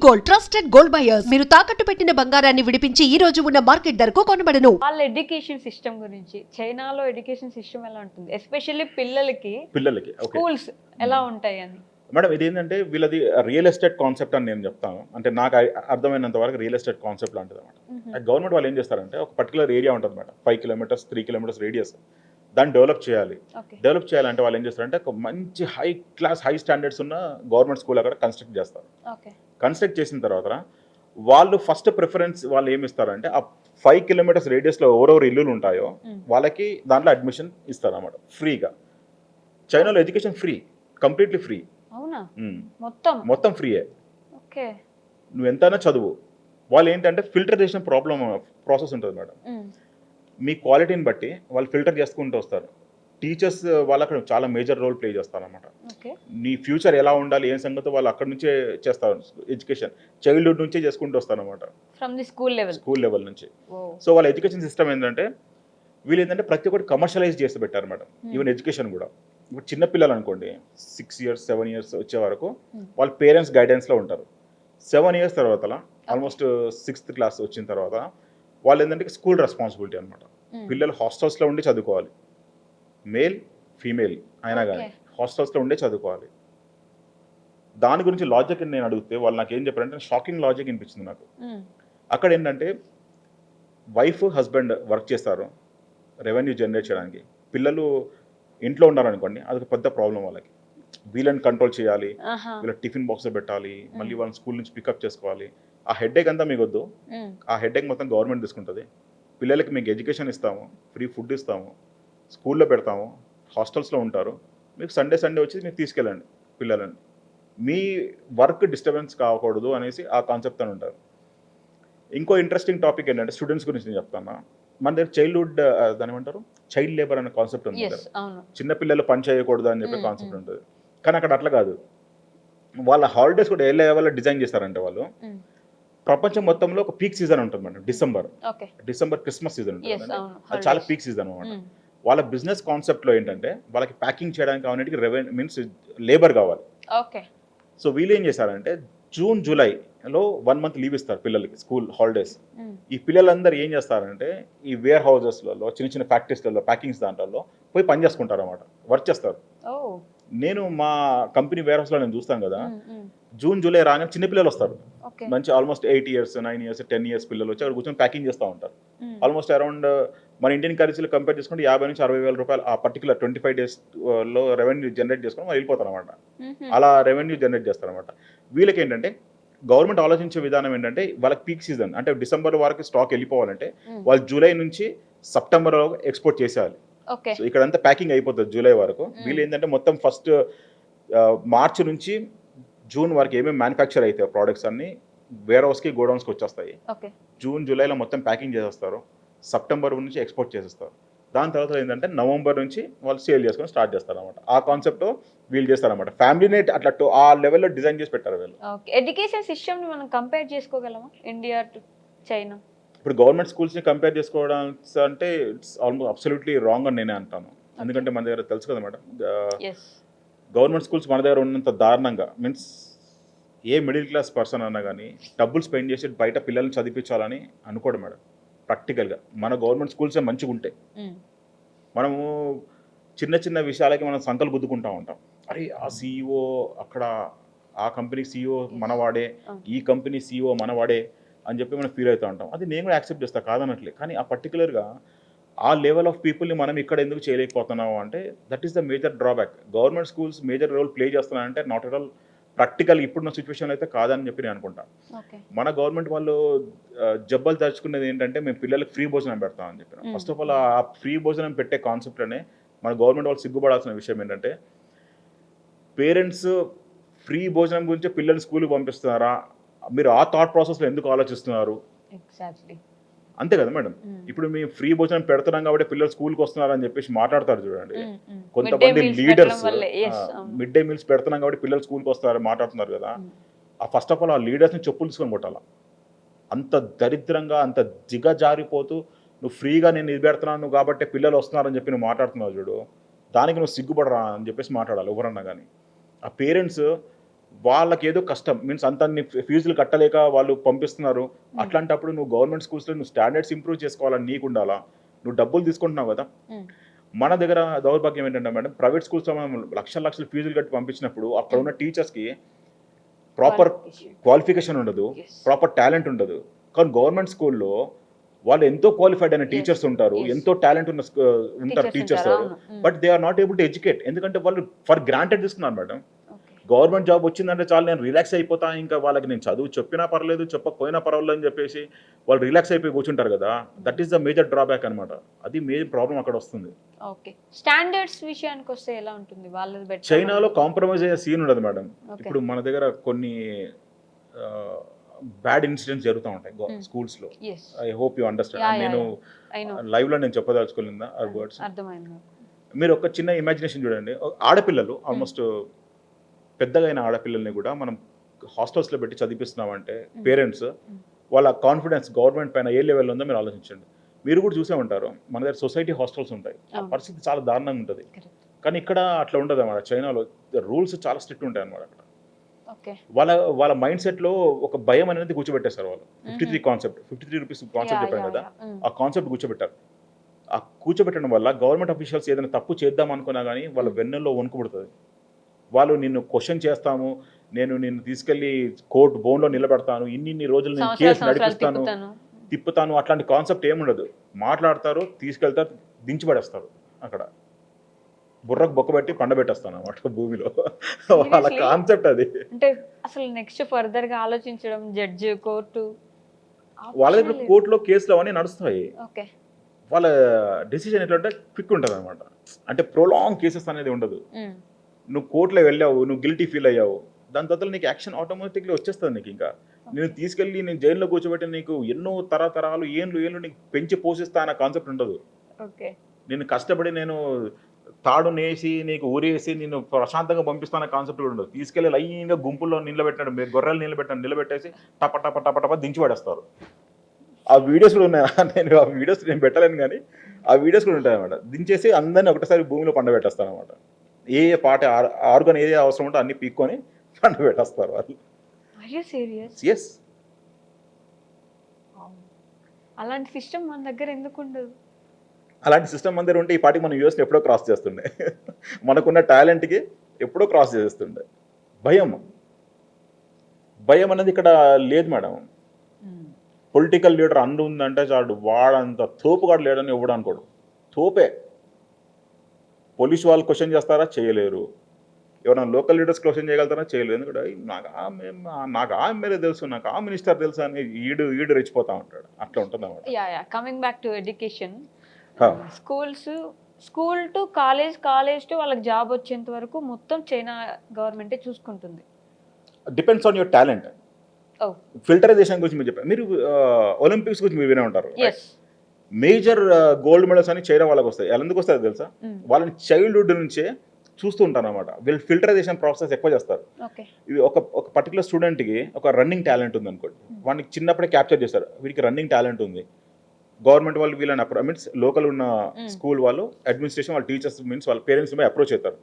Gold, trusted gold buyers. మీరు తాకట్టు పెట్టిన బంగారాన్ని విడిపించి ఈ రోజు ఉన్న మార్కెట్ ధరకు కొనబడను. వాళ్ళ ఎడ్యుకేషన్ సిస్టమ్ గురించి, చైనాలో ఎడ్యుకేషన్ సిస్టమ్ ఎలా ఉంటుంది, ఎస్పెషల్లీ పిల్లలకి ఓకే స్కూల్స్ ఎలా ఉంటాయి అని. మేడం, ఇది ఏంటంటే వీళ్ళది రియల్ ఎస్టేట్ కాన్సెప్ట్ అని నేను చెప్తాను. అంటే నాకు అర్థమైనంత వరకు రియల్ ఎస్టేట్ కాన్సెప్ట్ లాంటిది అనమాట. గవర్నమెంట్ వాళ్ళు ఏం చేస్తారంటే ఒక పర్టికులర్ ఏరియా ఉంటుంది మేడం, 5 కిలోమీటర్స్ 3 కిలోమీటర్స్ రేడియస్, దాన్ని డెవలప్ చేయాలి. డెవలప్ చేయాలంటే వాళ్ళు ఏం చేస్తారంటే ఒక మంచి హై క్లాస్ హై స్టాండర్డ్స్ ఉన్న గవర్నమెంట్ స్కూల్ అక్కడ కన్స్ట్రక్ట్ చేస్తారు. కన్స్ట్రక్ట్ చేసిన తర్వాత వాళ్ళు ఫస్ట్ ప్రిఫరెన్స్ వాళ్ళు ఏమి ఇస్తారంటే ఆ 5 కిలోమీటర్స్ రేడియస్లో ఎవరెవరు ఇల్లులు ఉంటాయో వాళ్ళకి దాంట్లో అడ్మిషన్ ఇస్తారు అన్నమాట ఫ్రీగా. చైనాలో ఎడ్యుకేషన్ ఫ్రీ, కంప్లీట్లీ ఫ్రీ. అవునా? మొత్తం ఫ్రీయే. నువ్వు ఎంతైనా చదువు. వాళ్ళు ఏంటంటే ఫిల్టర్ చేసిన ప్రాసెస్ ఉంటుంది మేడం. మీ క్వాలిటీని బట్టి వాళ్ళు ఫిల్టర్ చేసుకుంటూ వస్తారు. టీచర్స్ వాళ్ళు అక్కడ చాలా మేజర్ రోల్ ప్లే చేస్తారన్నమాట. నీ ఫ్యూచర్ ఎలా ఉండాలి ఏం సంగతి వాళ్ళు అక్కడ నుంచే చేస్తారు. ఎడ్యుకేషన్ చైల్డ్హుడ్ నుంచే చేసుకుంటూ వస్తారన్నమాట, స్కూల్ లెవెల్ నుంచి. సో వాళ్ళ ఎడ్యుకేషన్ సిస్టమ్ ఏంటంటే వీళ్ళు ఏంటంటే ప్రతి ఒక్కటి కమర్షియలైజ్ చేసి పెట్టారు మేడం. ఈవెన్ ఎడ్యుకేషన్ కూడా ఇప్పుడు చిన్నపిల్లలు అనుకోండి 6 ఇయర్స్ 7 ఇయర్స్ వచ్చే వరకు వాళ్ళ పేరెంట్స్ గైడెన్స్లో ఉంటారు. 7 ఇయర్స్ తర్వాత ఆల్మోస్ట్ 6th క్లాస్ వచ్చిన తర్వాత వాళ్ళు ఏంటంటే స్కూల్ రెస్పాన్సిబిలిటీ అనమాట. పిల్లలు హాస్టల్స్లో ఉండి చదువుకోవాలి, మేల్ ఫీమేల్ అయినా కానీ హాస్టల్స్లో ఉండే చదువుకోవాలి. దాని గురించి లాజిక్ నేను అడిగితే వాళ్ళు నాకు ఏం చెప్పారంటే షాకింగ్ లాజిక్ అనిపించింది నాకు. అక్కడ ఏంటంటే వైఫ్ హస్బెండ్ వర్క్ చేస్తారు రెవెన్యూ జనరేట్ చేయడానికి. పిల్లలు ఇంట్లో ఉన్నారనుకోండి, అదొక పెద్ద ప్రాబ్లం వాళ్ళకి. వీళ్ళని కంట్రోల్ చేయాలి, వీళ్ళ టిఫిన్ బాక్స్ పెట్టాలి, మళ్ళీ వాళ్ళని స్కూల్ నుంచి పికప్ చేసుకోవాలి. ఆ హెడేక్ అంతా మీకు వద్దు, ఆ హెడేక్ మొత్తం గవర్నమెంట్ తీసుకుంటుంది. పిల్లలకి మీకు ఎడ్యుకేషన్ ఇస్తాము, ఫ్రీ ఫుడ్ ఇస్తాము, స్కూల్లో పెడతాము, హాస్టల్స్లో ఉంటారు. మీకు సండే వచ్చి మీరు తీసుకెళ్ళండి పిల్లలని. మీ వర్క్ డిస్టర్బెన్స్ కాకూడదు అనేసి ఆ కాన్సెప్ట్ అని ఉంటారు. ఇంకో ఇంట్రెస్టింగ్ టాపిక్ ఏంటంటే స్టూడెంట్స్ గురించి నేను చెప్తాను. మన దగ్గర చైల్డ్హుడ్ దాని ఏమంటారు చైల్డ్ లేబర్ అనే కాన్సెప్ట్ ఉంది. చిన్నపిల్లలు పని చేయకూడదు అని చెప్పి కాన్సెప్ట్ ఉంటుంది. కానీ అక్కడ అట్లా కాదు. వాళ్ళ హాలిడేస్ కూడా ఏ లెవెల్లో డిజైన్ చేస్తారంటే వాళ్ళు ప్రపంచం మొత్తంలో ఒక పీక్ సీజన్ ఉంటుంది మేడం. డిసెంబర్ క్రిస్మస్ సీజన్ ఉంటుంది. అది చాలా పీక్ సీజన్ అనమాట. వాళ్ళ బిజినెస్ కాన్సెప్ట్లో ఏంటంటే వాళ్ళకి ప్యాకింగ్ చేయడానికి కావాలంటే రెవెన్యూ మీన్స్ లేబర్ కావాలి. సో వీళ్ళు ఏం చేశారంటే జూన్ జూలైలో 1 మంత్ లీవ్ ఇస్తారు పిల్లలకి, స్కూల్ హాలిడేస్. ఈ పిల్లలందరూ ఏం చేస్తారంటే ఈ వేర్ హౌజెస్లలో చిన్న చిన్న ఫ్యాక్టరీస్లలో ప్యాకింగ్స్ దాంట్లో పోయి పని చేసుకుంటారు అన్నమాట, వర్క్ చేస్తారు. నేను మా కంపెనీ వేర్ హౌస్లో నేను చూస్తాను కదా, జూన్ జూలై రాగానే చిన్నపిల్లలు వస్తారు. మంచి ఆల్మోస్ట్ 8 ఇయర్స్ 9 ఇయర్స్ 10 ఇయర్స్ పిల్లలు వచ్చి అక్కడ కూర్చొని ప్యాకింగ్ చేస్తూ ఉంటారు. ఆల్మోస్ట్ అరౌండ్ మన ఇండియన్ కరెన్సీలో కంపేర్ చేసుకుంటే 50 నుంచి 60 వేల రూపాయలు ఆ పర్టికులర్ 25 డేస్లో రెవెన్యూ జనరేట్ చేసుకొని వాళ్ళు వెళ్ళిపోతారు అనమాట. అలా రెవెన్యూ జనరేట్ చేస్తారనమాట. వీళ్ళకి ఏంటంటే గవర్నమెంట్ ఆలోచించే విధానం ఏంటంటే వాళ్ళకి పీక్ సీజన్ అంటే డిసెంబర్ వరకు స్టాక్ వెళ్ళిపోవాలంటే వాళ్ళు జూలై నుంచి సెప్టెంబర్ వరకు ఎక్స్పోర్ట్ చేసేయాలి. సో ఇక్కడంతా ప్యాకింగ్ అయిపోతుంది జూలై వరకు. వీళ్ళు ఏంటంటే మొత్తం ఫస్ట్ మార్చి నుంచి జూన్ వరకు ఏమేమి మ్యానుఫ్యాక్చర్ అవుతాయి ప్రోడక్ట్స్ అన్ని వేర్ హౌస్కి గోడౌన్స్కి వచ్చేస్తాయి. జూన్ జూలైలో మొత్తం ప్యాకింగ్ చేసేస్తారు, సెప్టెంబర్ నుంచి ఎక్స్పోర్ట్ చేసేస్తారు. దాని తర్వాత ఏంటంటే నవంబర్ నుంచి వాళ్ళు సేల్ చేసుకొని స్టార్ట్ చేస్తారు అనమాట. ఆ కాన్సెప్ట్ వీళ్ళు చేస్తారన్నమాట. ఫ్యామిలీనే అట్లా ఆ లెవెల్లో డిజైన్ చేసి పెట్టారు వీళ్ళు. ఎడ్యుకేషన్ సిస్టమ్ మనం కంపేర్ చేసుకోగలమా ఇండియా టు చైనా? ఇప్పుడు గవర్నమెంట్ స్కూల్స్ని కంపేర్ చేసుకోవడం అంటే ఇట్స్ ఆల్మోస్ట్ అబ్సల్యూట్లీ రాంగ్ అని నేనే అంటాను. ఎందుకంటే మన దగ్గర తెలుసు కదా మేడం, గవర్నమెంట్ స్కూల్స్ మన దగ్గర ఉన్నంత దారుణంగా means a middle class person అన్నా కానీ డబ్బులు స్పెండ్ చేసి బయట పిల్లల్ని చదివించాలని అనుకోవడం మేడం. ప్రాక్టికల్గా మన గవర్నమెంట్ స్కూల్సే మంచిగా ఉంటాయి. మనము చిన్న చిన్న విషయాలకి మనం సంకలు గుద్దుకుంటూ ఉంటాం. అరే ఆ సీఈఓ అక్కడ ఆ కంపెనీ సీఈఓ మనవాడే, ఈ కంపెనీ సీఈఓ మనవాడే అని చెప్పి మనం ఫీల్ అవుతూ ఉంటాం. అది నేను కూడా యాక్సెప్ట్ చేస్తాను, కాదనట్లే. కానీ ఆ పర్టికులర్గా ఆ లెవెల్ ఆఫ్ పీపుల్ని మనం ఇక్కడ ఎందుకు చేయలేకపోతున్నాము అంటే that is the major drawback. Government schools major role play చేస్తున్నాయంటే నాట్ ఎట్ ఆల్ ప్రాక్టికల్ ఇప్పుడున్న సిచ్యువేషన్ అయితే కాదని చెప్పి నేను అనుకుంటాను. మన గవర్నమెంట్ వాళ్ళు జబ్బలు తెచ్చుకునేది ఏంటంటే మేము పిల్లలకు ఫ్రీ భోజనం పెడతామని చెప్పిన. ఫస్ట్ ఆఫ్ ఆల్ ఆ ఫ్రీ భోజనం పెట్టే కాన్సెప్ట్లోనే మన గవర్నమెంట్ వాళ్ళు సిగ్గుపడాల్సిన విషయం ఏంటంటే పేరెంట్స్ ఫ్రీ భోజనం గురించి పిల్లల్ని స్కూల్కి పంపిస్తున్నారా, మీరు ఆ థాట్ ప్రాసెస్లో ఎందుకు ఆలోచిస్తున్నారు? అంతే కదా మేడం. ఇప్పుడు మేము ఫ్రీ భోజనం పెడుతున్నాం కాబట్టి పిల్లలు స్కూల్కి వస్తున్నారని చెప్పేసి మాట్లాడతారు చూడండి. కొంతమంది లీడర్స్ మిడ్ డే మీల్స్ పెడుతున్నాం కాబట్టి పిల్లలు స్కూల్కి వస్తారని మాట్లాడుతున్నారు కదా. ఆ ఫస్ట్ ఆఫ్ ఆల్ ఆ లీడర్స్ని చెప్పులు తీసుకొని కొట్టాలా. అంత దరిద్రంగా అంత దిగజారిపోతూ నువ్వు ఫ్రీగా నేను ఇది పెడుతున్నాను కాబట్టి పిల్లలు వస్తున్నారని చెప్పి నువ్వు మాట్లాడుతున్నావు చూడు, దానికి నువ్వు సిగ్గుపడరా అని చెప్పేసి మాట్లాడాలి ఎవరన్నా కానీ. ఆ పేరెంట్స్ వాళ్ళకి ఏదో కష్టం మీన్స్ అంత ఫీజులు కట్టలేక వాళ్ళు పంపిస్తున్నారు. అట్లాంటప్పుడు నువ్వు గవర్నమెంట్ స్కూల్స్లో నువ్వు స్టాండర్డ్స్ ఇంప్రూవ్ చేసుకోవాలని నీకు ఉండాలా? నువ్వు డబ్బులు తీసుకుంటున్నావు కదా. మన దగ్గర దౌర్భాగ్యం ఏంటంటే మేడం, ప్రైవేట్ స్కూల్స్లో మనం లక్షల లక్షల ఫీజులు కట్టి పంపించినప్పుడు అక్కడ ఉన్న టీచర్స్కి ప్రాపర్ క్వాలిఫికేషన్ ఉండదు, ప్రాపర్ టాలెంట్ ఉండదు. కానీ గవర్నమెంట్ స్కూల్లో వాళ్ళు ఎంతో క్వాలిఫైడ్ అయిన టీచర్స్ ఉంటారు, ఎంతో టాలెంట్ ఉన్న ఉంటారు teachers, but they are not able to educate. ఎందుకంటే వాళ్ళు ఫర్ గ్రాంటెడ్ తీసుకున్నారు మేడం. గవర్నమెంట్ జాబ్ వచ్చిందంటే చాలు నేను రిలాక్స్ అయిపోతా, ఇంకా వాళ్ళకి నేను చదువు చెప్పినా పర్లేదు చెప్పకపోయినా పర్వాలేదు అని చెప్పేసి వాళ్ళు రిలాక్స్ అయిపోయి కూర్చుంటారు కదా. That is the major drawback అనమాట. అది మేజర్ ప్రాబ్లం అక్కడ వస్తుంది. ఓకే, స్టాండర్డ్స్ విషయానికి వస్తే ఎలా ఉంటుంది వాళ్ళది? బెటర్ చైనాలో కాంప్రమైజ్ అయ్యే సీన్ ఉండదు మేడం. ఇప్పుడు మన దగ్గర కొన్ని బ్యాడ్ ఇన్సిడెంట్స్ జరుగుతూ ఉంటాయి స్కూల్స్లో. I hope you understand. నేను లైవ్లో నేను చెప్పదలుచుకోలేదా ఆ వర్డ్స్. మీరు ఒక చిన్న ఇమాజినేషన్ చూడండి. ఆడపిల్లలు ఆల్మోస్ట్ పెద్దగా అయిన ఆడపిల్లల్ని కూడా మనం హాస్టల్స్లో పెట్టి చదివిస్తున్నామంటే పేరెంట్స్ వాళ్ళ కాన్ఫిడెన్స్ గవర్నమెంట్ పైన ఏ లెవెల్లో ఉందో మీరు ఆలోచించండి. మీరు కూడా చూసే ఉంటారు, మన దగ్గర సొసైటీ హాస్టల్స్ ఉంటాయి, ఆ పరిస్థితి చాలా దారుణంగా ఉంటుంది. కానీ ఇక్కడ అట్లా ఉండదు అన్నమాట. చైనాలో రూల్స్ చాలా స్ట్రిక్ట్ ఉంటాయి అన్నమాట. అక్కడ వాళ్ళ మైండ్ సెట్లో ఒక భయం అనేది కూర్చోబెట్టేస్తారు వాళ్ళు. 53 కాన్సెప్ట్, 53 రూపీస్ కాన్సెప్ట్ చెప్పాను కదా, ఆ కాన్సెప్ట్ కూర్చోబెట్టారు. ఆ కూర్చోబెట్టడం వల్ల గవర్నమెంట్ అఫీషియల్స్ ఏదైనా తప్పు చేద్దాం అనుకున్నా కానీ వాళ్ళ వెన్నెల్లో వణుకు పుడుతుంది. వాళ్ళు నిన్ను క్వశ్చన్ చేస్తాము, నేను నిన్ను తీసుకెళ్లి కోర్టు బోన్లో నిలబెడతాను, ఇన్ని రోజులు నేను కేసు నడిపిస్తాను, తిప్పుతాను, అట్లాంటి కాన్సెప్ట్ ఏముండదు. మాట్లాడతారు, తీసుకెళ్తారు, దించిపడేస్తారు. అక్కడ బుర్రకు బొక్కబెట్టి పండబెట్టేస్తాను అన్నమాట భూమిలో. వాళ్ళ కాన్సెప్ట్ అది. అంటే అసలు నెక్స్ట్ ఫర్దర్ గా ఆలోచించడం జడ్జి కోర్టు వాళ్ళ దగ్గర కోర్టులో కేసులు అవన్నీ నడుస్తాయి. వాళ్ళ డెసిషన్ ఎట్లా అంటే క్విక్ ఉంటుంది అనమాట. అంటే ప్రొలాంగ్ కేసెస్ అనేది ఉండదు. నువ్వు కోర్టులో వెళ్ళావు, నువ్వు గిల్టీ ఫీల్ అయ్యావు, దాని తర్వాత నీకు యాక్షన్ ఆటోమేటిక్లీ వచ్చేస్తుంది. నీకు ఇంకా నేను తీసుకెళ్ళి నేను జైల్లో కూర్చోబెట్టి నీకు ఎన్నో తరతరాలు ఏళ్ళు నీకు పెంచి పోషిస్తా అన్న కాన్సెప్ట్ ఉండదు. నేను కష్టపడి నేను తాడు నేసి నీకు ఊరేసి నేను ప్రశాంతంగా పంపిస్తాన కాన్సెప్ట్ కూడా ఉండదు. తీసుకెళ్ళి లైన్గా గుంపుల్లో నిలబెట్టాడు, మీరు గొర్రెలు నిలబెట్టేసి టప టప టప టప దించి పడేస్తారు. ఆ వీడియోస్ కూడా ఉన్నాయి. నేను ఆ వీడియోస్ నేను పెట్టలేను కానీ ఆ వీడియోస్ కూడా ఉంటాయి అన్నమాట. దించేసి అందరినీ ఒకటేసారి భూమిలో పండబెట్టేస్తాను అనమాట. ఏ పాట ఆర్గన్ ఏది అవసరం ఉంటే అన్ని పీక్కొని పండబెట్టేస్తారు వాళ్ళు. ఎస్, అలాంటి సిస్టమ్ మన దగ్గర ఎందుకు ఉండదు? అలాంటి సిస్టమ్ మన దగ్గర ఉంటే ఈ పార్టీకి మనం యూఎస్ని ఎప్పుడో క్రాస్ చేస్తుండే. మనకున్న టాలెంట్కి ఎప్పుడో క్రాస్ చేస్తుండే. భయం అనేది ఇక్కడ లేదు మేడం. పొలిటికల్ లీడర్ అండు ఉందంటే చాలు, వాడంత తోపుగాడు లేడని ఎవడు అనుకోడు. తోపే. పోలీసు వాళ్ళు క్వశ్చన్ చేస్తారా? చేయలేరు. ఎవరైనా లోకల్ లీడర్స్ క్వశ్చన్ చేయగలుగుతారా? చేయలేరు. ఎందుకంటే నాకు ఆ ఎమ్మెల్యే తెలుసు, నాకు ఆ మినిస్టర్ తెలుసు అని ఈడు రెచ్చిపోతా ఉంటాడు. అట్లా ఉంటుంది అన్నమాట. Coming back to education, school to college to వాళ్ళకి జాబ్ వచ్చేంత వరకు మొత్తం చైనా గవర్నమెంటే చూసుకుంటుంది. Depends on your talent. Filterisation గురించి మీరు చెప్పారు. మీరు ఒలింపిక్స్ గురించి మీరు వినే ఉంటారు. మేజర్ గోల్డ్ మెడల్స్ అని చైనా వాళ్ళకి వస్తాయి. ఎలా ఎందుకు వస్తాయో తెలుసా? వాళ్ళని చైల్డ్హుడ్ నుంచే చూస్తూ ఉంటారు అనమాట. వీళ్ళు ఫిల్టరైజేషన్ ప్రాసెస్ ఎక్కువ చేస్తారు. ఇవి ఒక పర్టికులర్ స్టూడెంట్కి ఒక రన్నింగ్ టాలెంట్ ఉంది అనుకోండి, వాడికి చిన్నప్పుడే క్యాప్చర్ చేస్తారు. వీడికి రన్నింగ్ టాలెంట్ ఉంది. గవర్నమెంట్ వాళ్ళు వీళ్ళని మీన్స్ లోకల్ ఉన్న స్కూల్ వాళ్ళు, అడ్మినిస్ట్రేషన్ వాళ్ళు, టీచర్స్ మీన్స్ వాళ్ళ పేరెంట్స్ అప్రోచ్ అవుతారు.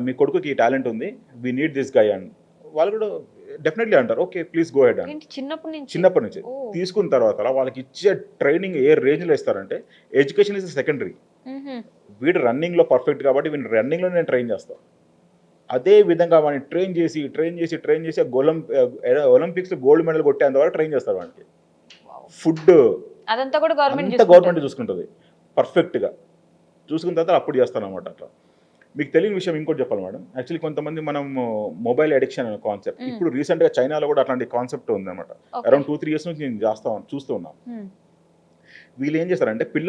మీ కొడుకుకి ఈ టాలెంట్ ఉంది, వీ నీడ్ దిస్ గై అని. వాళ్ళు కూడా డెఫినెట్లీ అంటారు, ఓకే ప్లీజ్ గో హెడ్ అని. చిన్నప్పటి నుంచి తీసుకున్న తర్వాత వాళ్ళకి ఇచ్చే ట్రైనింగ్ ఏ రేంజ్లో ఇస్తారంటే, ఎడ్యుకేషన్ ఇస్ సెకండరీ. వీడు రన్నింగ్లో పర్ఫెక్ట్ కాబట్టి వీడిని రన్నింగ్లో నేను ట్రైన్ చేస్తాను. అదే విధంగా వాడిని ట్రైన్ చేసి ఒలింపిక్స్లో గోల్డ్ మెడల్ కొట్టేంత వరకు ట్రైన్ చేస్తారు వాడికి. ఫుడ్ అదంతా కూడా గవర్నమెంట్ చూసుకుంటుంది పర్ఫెక్ట్గా. చూసుకున్న తర్వాత అప్పుడు చేస్తాను అనమాట. అట్లా మీకు తెలియని విషయం ఇంకోటి చెప్పాలి మేడం. యాక్చువల్లీ కొంతమంది మనం మొబైల్ అడిక్షన్ అనే కాన్సెప్ట్ ఇప్పుడు రీసెంట్గా చైనాలో కూడా అట్లాంటి కాన్సెప్ట్ ఉంది అనమాట. అరౌండ్ 2-3 years నుంచి నేను చూస్తూ ఉన్నాను. వీళ్ళు ఏం చేస్తారంటే పిల్లలు